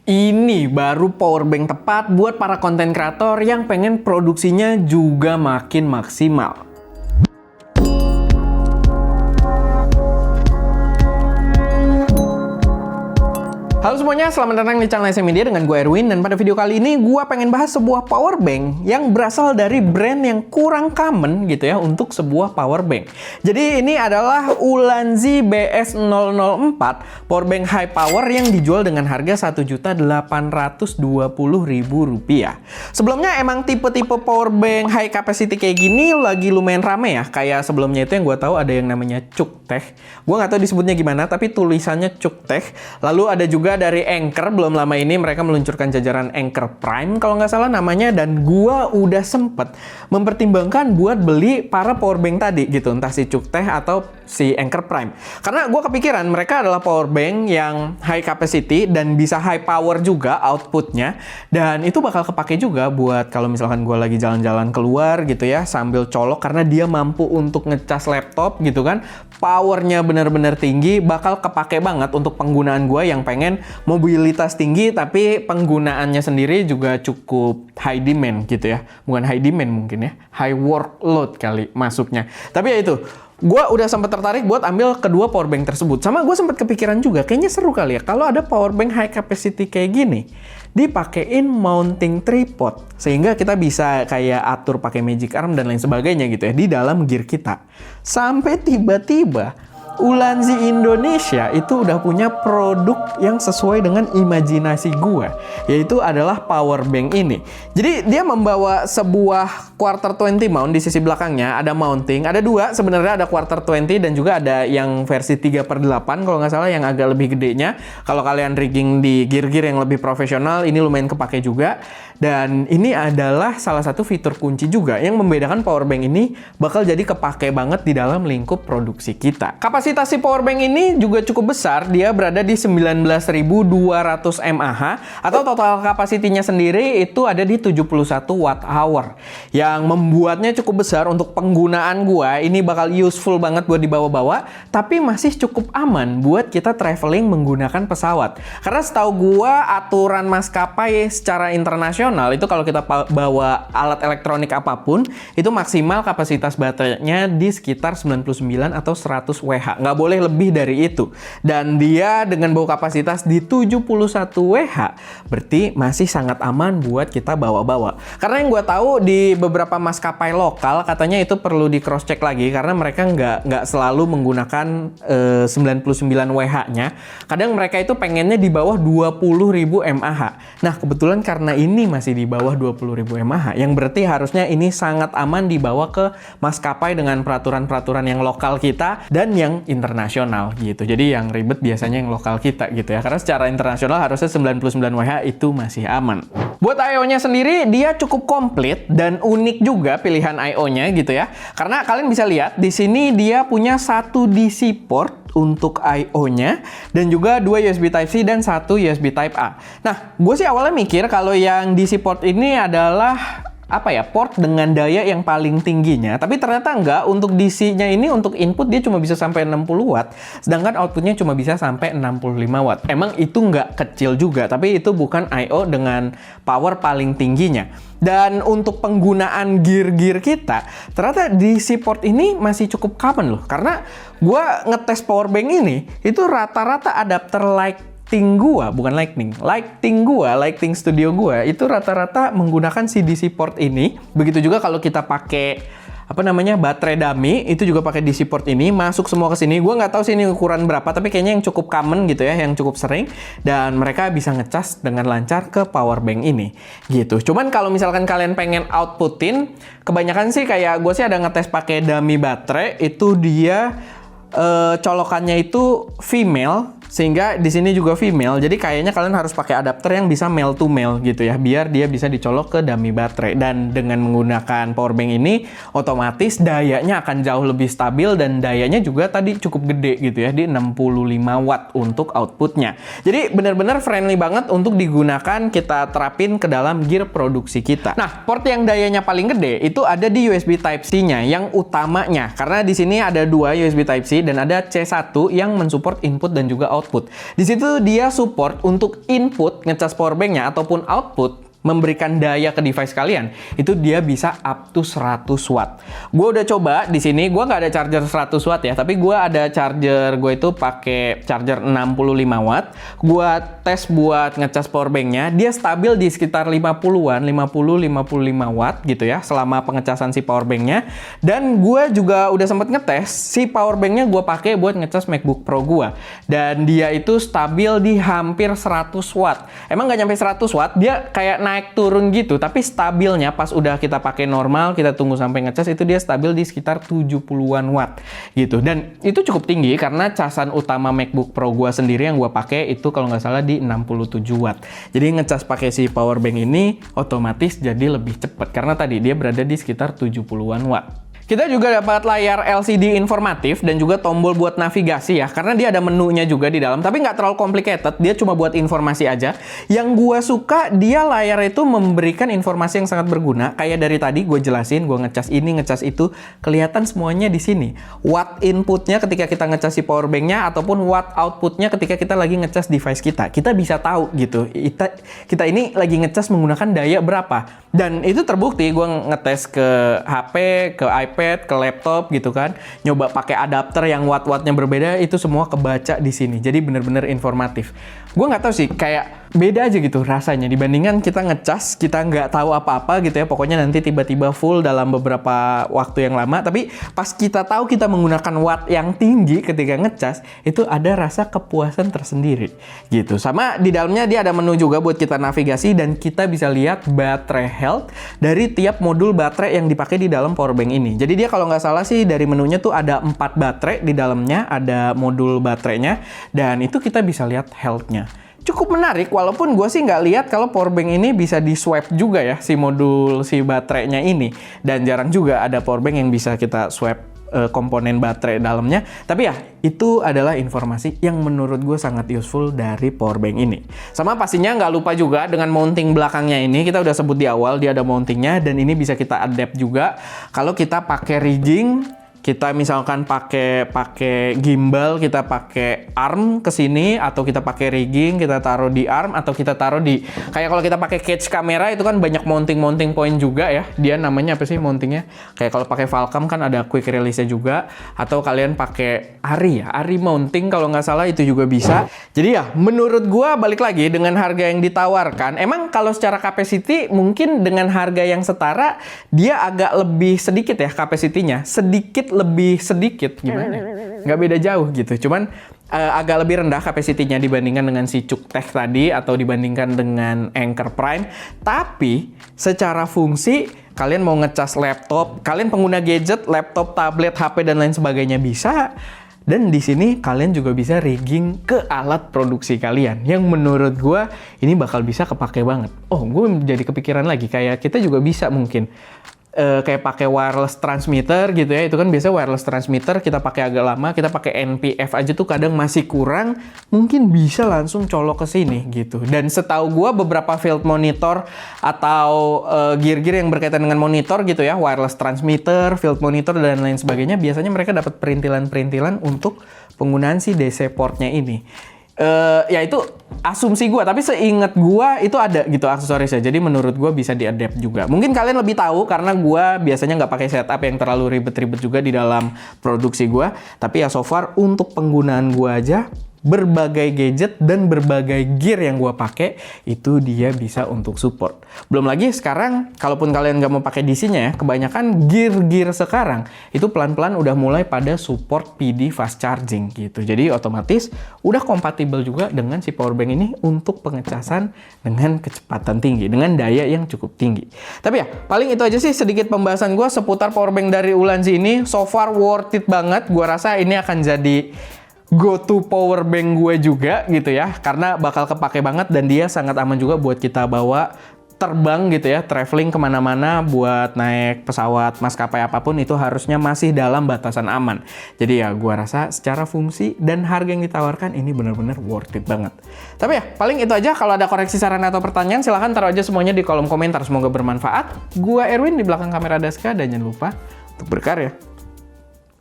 Ini baru powerbank tepat buat para konten kreator yang pengen produksinya juga makin maksimal. Halo semuanya, selamat datang di channel SM Media dengan gue Erwin. Dan pada video kali ini gue pengen bahas sebuah powerbank yang berasal dari brand yang kurang common gitu ya untuk sebuah powerbank. Jadi ini adalah Ulanzi BS004 powerbank high power yang dijual dengan harga Rp1.820.000. Sebelumnya emang tipe-tipe powerbank high capacity kayak gini lagi lumayan rame ya. Kayak sebelumnya itu yang gue tahu ada yang namanya Cuktech. Gue nggak tahu disebutnya gimana tapi tulisannya Cuktech. Lalu ada juga dari Anker, belum lama ini mereka meluncurkan jajaran Anker Prime kalau nggak salah namanya, dan gua udah sempet mempertimbangkan buat beli para powerbank tadi gitu, entah si Cuktech atau si Anker Prime, karena gua kepikiran mereka adalah powerbank yang high capacity dan bisa high power juga outputnya, dan itu bakal kepake juga buat kalau misalkan gua lagi jalan-jalan keluar gitu ya sambil colok, karena dia mampu untuk ngecas laptop gitu kan, powernya benar-benar tinggi, bakal kepake banget untuk penggunaan gua yang pengen mobilitas tinggi tapi penggunaannya sendiri juga cukup high demand gitu ya. Bukan high demand mungkin ya, high workload kali masuknya. Tapi ya itu, gue udah sempat tertarik buat ambil kedua powerbank tersebut. Sama gue sempat kepikiran juga, kayaknya seru kali ya kalau ada powerbank high capacity kayak gini dipakein mounting tripod, sehingga kita bisa kayak atur pakai magic arm dan lain sebagainya gitu ya di dalam gear kita. Sampai tiba-tiba Ulanzi Indonesia itu udah punya produk yang sesuai dengan imajinasi gua, yaitu adalah powerbank ini. Jadi dia membawa sebuah quarter 20 mount di sisi belakangnya, ada mounting, ada dua sebenarnya, ada quarter 20 dan juga ada yang versi 3/8 kalau nggak salah yang agak lebih gedenya. Kalau kalian rigging di gear-gear yang lebih profesional, ini lumayan kepake juga. Dan ini adalah salah satu fitur kunci juga yang membedakan powerbank ini bakal jadi kepake banget di dalam lingkup produksi kita. Kapasitas si powerbank ini juga cukup besar, dia berada di 19.200 mAh atau total kapasitinya sendiri itu ada di 71 Wh, yang membuatnya cukup besar untuk penggunaan gua. Ini bakal useful banget buat dibawa-bawa, tapi masih cukup aman buat kita traveling menggunakan pesawat. Karena setahu gua aturan maskapai secara internasional itu kalau kita bawa alat elektronik apapun itu maksimal kapasitas baterainya di sekitar 99 atau 100 Wh, nggak boleh lebih dari itu. Dan dia dengan bawa kapasitas di 71 Wh berarti masih sangat aman buat kita bawa-bawa. Karena yang gue tahu di beberapa maskapai lokal katanya itu perlu di cross check lagi karena mereka nggak selalu menggunakan 99 Wh-nya. Kadang mereka itu pengennya di bawah 20.000 mAh. Nah kebetulan karena ini masih di bawah 20.000 mAh, yang berarti harusnya ini sangat aman dibawa ke maskapai dengan peraturan-peraturan yang lokal kita dan yang internasional gitu. Jadi yang ribet biasanya yang lokal kita gitu ya. Karena secara internasional harusnya 99 Wh itu masih aman. Buat I/O-nya sendiri dia cukup komplit dan unik juga pilihan I/O-nya gitu ya. Karena kalian bisa lihat di sini dia punya satu DC port untuk I/O-nya dan juga 2 USB Type-C dan 1 USB Type-A. Nah, gue sih awalnya mikir kalau yang DC port ini adalah port dengan daya yang paling tingginya, tapi ternyata enggak. Untuk DC-nya ini untuk input dia cuma bisa sampai 60 watt, sedangkan outputnya cuma bisa sampai 65 watt. Emang itu enggak kecil juga, tapi itu bukan I/O dengan power paling tingginya. Dan untuk penggunaan gear-gear kita, ternyata DC port ini masih cukup common loh, karena gua ngetes powerbank ini, itu rata-rata adapter Lighting Studio gua itu rata-rata menggunakan si DC port ini. Begitu juga kalau kita pakai baterai dummy itu juga pakai DC port ini, masuk semua ke sini. Gua nggak tahu sih ini ukuran berapa, tapi kayaknya yang cukup common gitu ya, yang cukup sering, dan mereka bisa ngecas dengan lancar ke powerbank ini gitu. Cuman kalau misalkan kalian pengen outputin, kebanyakan sih kayak gue sih ada ngetes pakai dummy baterai, itu dia colokannya itu female, sehingga di sini juga female. Jadi kayaknya kalian harus pakai adapter yang bisa male to male gitu ya, biar dia bisa dicolok ke dummy baterai. Dan dengan menggunakan powerbank ini otomatis dayanya akan jauh lebih stabil dan dayanya juga tadi cukup gede gitu ya, di 65 watt untuk outputnya. Jadi benar-benar friendly banget untuk digunakan, kita terapin ke dalam gear produksi kita. Nah, port yang dayanya paling gede itu ada di USB Type-C-nya yang utamanya, karena di sini ada 2 USB Type-C dan ada C1 yang mensupport input dan juga output. Di situ dia support untuk input ngecas powerbanknya ataupun output memberikan daya ke device kalian, itu dia bisa up to 100 watt. Gue udah coba di sini, gue nggak ada charger 100 watt ya, tapi gue ada charger, gue itu pakai charger 65 watt. Gue tes buat ngecas powerbanknya, dia stabil di sekitar 50-an, 50-55 watt gitu ya, selama pengecasan si powerbanknya. Dan gue juga udah sempat ngetes, si powerbanknya gue pakai buat ngecas MacBook Pro gue. Dan dia itu stabil di hampir 100 watt. Emang nggak nyampe 100 watt, dia kayak naik turun gitu, tapi stabilnya pas udah kita pakai normal, kita tunggu sampai ngecas, itu dia stabil di sekitar 70-an watt gitu. Dan itu cukup tinggi karena casan utama MacBook Pro gua sendiri yang gua pakai itu kalau nggak salah di 67 watt. Jadi ngecas pakai si powerbank ini otomatis jadi lebih cepat karena tadi dia berada di sekitar 70-an watt. Kita juga dapat layar LCD informatif dan juga tombol buat navigasi ya, karena dia ada menunya juga di dalam, tapi nggak terlalu complicated, dia cuma buat informasi aja. Yang gua suka, dia layar itu memberikan informasi yang sangat berguna, kayak dari tadi gue jelasin, gue ngecas ini, ngecas itu, kelihatan semuanya di sini. Watt inputnya ketika kita ngecas si powerbanknya, ataupun watt outputnya ketika kita lagi ngecas device kita. Kita bisa tahu gitu, kita ini lagi ngecas menggunakan daya berapa. Dan itu terbukti, gue ngetes ke HP, ke iPad, ke laptop gitu kan. Nyoba pakai adapter yang watt-wattnya berbeda, itu semua kebaca di sini. Jadi bener-bener informatif. Gue nggak tahu sih, kayak beda aja gitu rasanya dibandingkan kita ngecas, kita nggak tahu apa-apa gitu ya. Pokoknya nanti tiba-tiba full dalam beberapa waktu yang lama. Tapi pas kita tahu kita menggunakan watt yang tinggi ketika ngecas, itu ada rasa kepuasan tersendiri gitu. Sama di dalamnya dia ada menu juga buat kita navigasi dan kita bisa lihat baterai health dari tiap modul baterai yang dipakai di dalam powerbank ini. Jadi dia kalau nggak salah sih dari menunya tuh ada 4 baterai di dalamnya, ada modul baterainya, dan itu kita bisa lihat health-nya. Cukup menarik, walaupun gue sih nggak lihat kalau powerbank ini bisa di swap juga ya, si modul si baterainya ini. Dan jarang juga ada powerbank yang bisa kita swap komponen baterai dalamnya. Tapi ya, itu adalah informasi yang menurut gue sangat useful dari powerbank ini. Sama pastinya nggak lupa juga dengan mounting belakangnya ini. Kita udah sebut di awal, dia ada mountingnya, dan ini bisa kita adapt juga. Kalau kita pakai rigging, kita misalkan pakai gimbal, kita pakai arm ke sini, atau kita pakai rigging, kita taruh di arm, atau kita taruh di, kayak kalau kita pakai cage kamera itu kan banyak mounting point juga ya. Dia namanya apa sih mountingnya? Kayak kalau pakai Falcam kan ada quick release-nya juga, atau kalian pakai Ari mounting kalau nggak salah itu juga bisa. Jadi ya menurut gua balik lagi dengan harga yang ditawarkan, emang kalau secara capacity mungkin dengan harga yang setara dia agak lebih sedikit ya capacity-nya, lebih sedikit gimana? Nggak beda jauh gitu. Cuman agak lebih rendah capacity-nya dibandingkan dengan si CukeTech tadi atau dibandingkan dengan Anker Prime. Tapi secara fungsi kalian mau ngecas laptop, kalian pengguna gadget, laptop, tablet, HP dan lain sebagainya bisa. Dan di sini kalian juga bisa rigging ke alat produksi kalian. Yang menurut gue ini bakal bisa kepake banget. Oh, gue jadi kepikiran lagi kayak kita juga bisa mungkin kayak pakai wireless transmitter gitu ya. Itu kan biasa wireless transmitter kita pakai agak lama, kita pakai NPF aja tuh kadang masih kurang, mungkin bisa langsung colok ke sini gitu. Dan setahu gua beberapa field monitor atau gear-gear yang berkaitan dengan monitor gitu ya, wireless transmitter, field monitor dan lain sebagainya, biasanya mereka dapat perintilan-perintilan untuk penggunaan si DC portnya ini. Ya itu asumsi gue, tapi seingat gue itu ada gitu aksesorisnya. Jadi menurut gue bisa diadapt juga. Mungkin kalian lebih tahu karena gue biasanya nggak pakai setup yang terlalu ribet-ribet juga di dalam produksi gue. Tapi ya so far untuk penggunaan gue aja, berbagai gadget dan berbagai gear yang gue pakai itu dia bisa untuk support. Belum lagi sekarang kalaupun kalian nggak mau pakai DC-nya ya, kebanyakan gear sekarang itu pelan-pelan udah mulai pada support PD fast charging gitu. Jadi otomatis udah kompatibel juga dengan si powerbank ini untuk pengecasan dengan kecepatan tinggi, dengan daya yang cukup tinggi. Tapi ya paling itu aja sih sedikit pembahasan gue seputar powerbank dari Ulanzi ini. So far worth it banget. Gue rasa ini akan jadi go to power bank gue juga gitu ya, karena bakal kepake banget dan dia sangat aman juga buat kita bawa terbang gitu ya, traveling kemana-mana, buat naik pesawat maskapai apapun itu harusnya masih dalam batasan aman. Jadi ya gue rasa secara fungsi dan harga yang ditawarkan ini benar-benar worth it banget. Tapi ya paling itu aja. Kalau ada koreksi, saran atau pertanyaan silahkan taruh aja semuanya di kolom komentar. Semoga bermanfaat. Gue Erwin di belakang kamera Daska dan jangan lupa untuk berkarya.